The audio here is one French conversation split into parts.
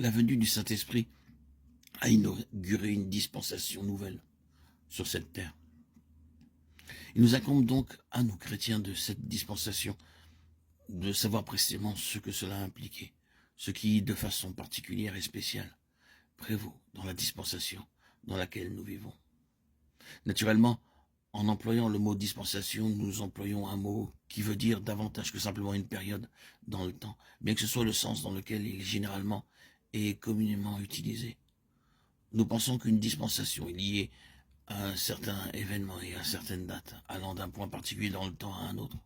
la venue du Saint-Esprit a inauguré une dispensation nouvelle sur cette terre. Il nous incombe donc, à nous chrétiens de cette dispensation, de savoir précisément ce que cela a impliqué, ce qui, de façon particulière et spéciale, prévaut dans la dispensation dans laquelle nous vivons. Naturellement, en employant le mot dispensation, nous employons un mot qui veut dire davantage que simplement une période dans le temps, bien que ce soit le sens dans lequel il est généralement et communément utilisé. Nous pensons qu'une dispensation est liée à un certain événement et à certaines dates, allant d'un point particulier dans le temps à un autre.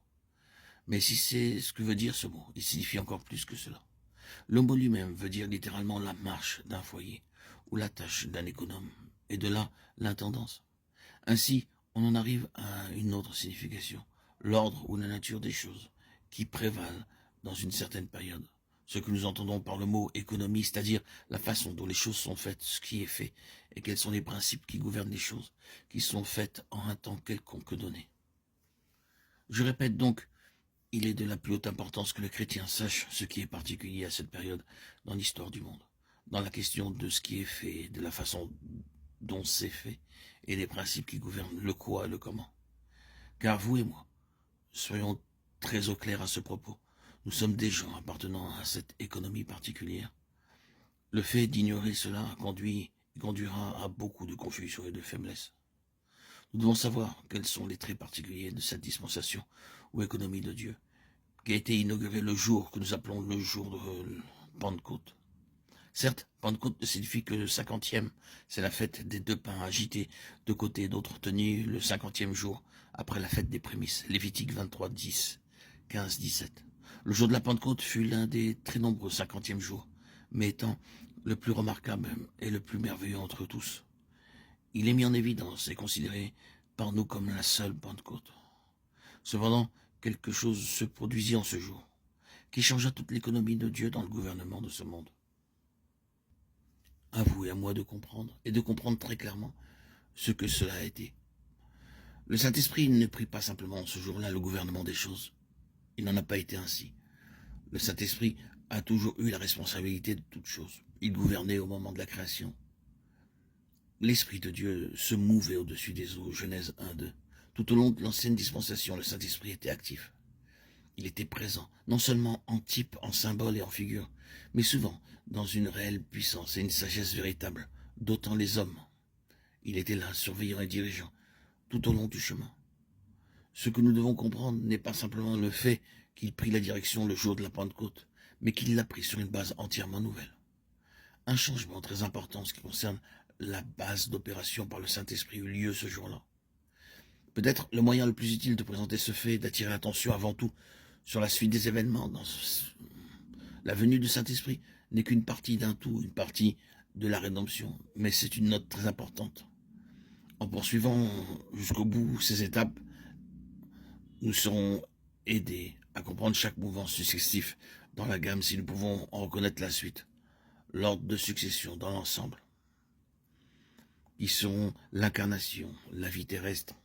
Mais si c'est ce que veut dire ce mot, il signifie encore plus que cela. Le mot lui-même veut dire littéralement la marche d'un foyer, ou la tâche d'un économe, et de là l'intendance. Ainsi, on en arrive à une autre signification, l'ordre ou la nature des choses, qui prévalent dans une certaine période. Ce que nous entendons par le mot économie, c'est-à-dire la façon dont les choses sont faites, ce qui est fait, et quels sont les principes qui gouvernent les choses, qui sont faites en un temps quelconque donné. Je répète donc, il est de la plus haute importance que le chrétien sache ce qui est particulier à cette période dans l'histoire du monde, dans la question de ce qui est fait, de la façon dont c'est fait, et les principes qui gouvernent le quoi et le comment. Car vous et moi, soyons très au clair à ce propos, nous sommes des gens appartenant à cette économie particulière. Le fait d'ignorer cela conduira à beaucoup de confusion et de faiblesse. Nous devons savoir quels sont les traits particuliers de cette dispensation ou économie de Dieu, qui a été inaugurée le jour que nous appelons le jour de Pentecôte. Certes, Pentecôte ne signifie que le 50e, c'est la fête des 2 pains agités de côté et d'autre tenue le 50e jour, après la fête des prémices, Lévitique 23, 10, 15, 17. Le jour de la Pentecôte fut l'un des très nombreux 50e jours, mais étant le plus remarquable et le plus merveilleux entre tous. Il est mis en évidence et considéré par nous comme la seule Pentecôte. Cependant, quelque chose se produisit en ce jour, qui changea toute l'économie de Dieu dans le gouvernement de ce monde. À vous et à moi de comprendre, et de comprendre très clairement ce que cela a été. Le Saint-Esprit ne prit pas simplement ce jour-là le gouvernement des choses. Il n'en a pas été ainsi. Le Saint-Esprit a toujours eu la responsabilité de toutes choses. Il gouvernait au moment de la création. L'Esprit de Dieu se mouvait au-dessus des eaux, Genèse 1-2. Tout au long de l'ancienne dispensation, le Saint-Esprit était actif. Il était présent, non seulement en type, en symbole et en figure, mais souvent dans une réelle puissance et une sagesse véritable, dotant les hommes. Il était là, surveillant et dirigeant, tout au long du chemin. Ce que nous devons comprendre n'est pas simplement le fait qu'il prit la direction le jour de la Pentecôte, mais qu'il l'a pris sur une base entièrement nouvelle. Un changement très important en ce qui concerne la base d'opération par le Saint-Esprit eut lieu ce jour-là. Peut-être le moyen le plus utile de présenter ce fait est d'attirer l'attention avant tout sur la suite des événements. La venue du Saint-Esprit n'est qu'une partie d'un tout, une partie de la rédemption, mais c'est une note très importante. En poursuivant jusqu'au bout ces étapes, nous serons aidés à comprendre chaque mouvement successif dans la gamme si nous pouvons en reconnaître la suite, l'ordre de succession dans l'ensemble, qui sont l'incarnation, la vie terrestre,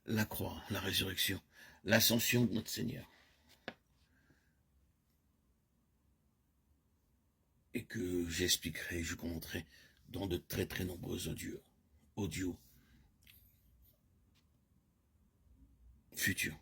la croix, la résurrection, l'ascension de notre Seigneur. Et que j'expliquerai, je commenterai dans de très très nombreux audios futurs.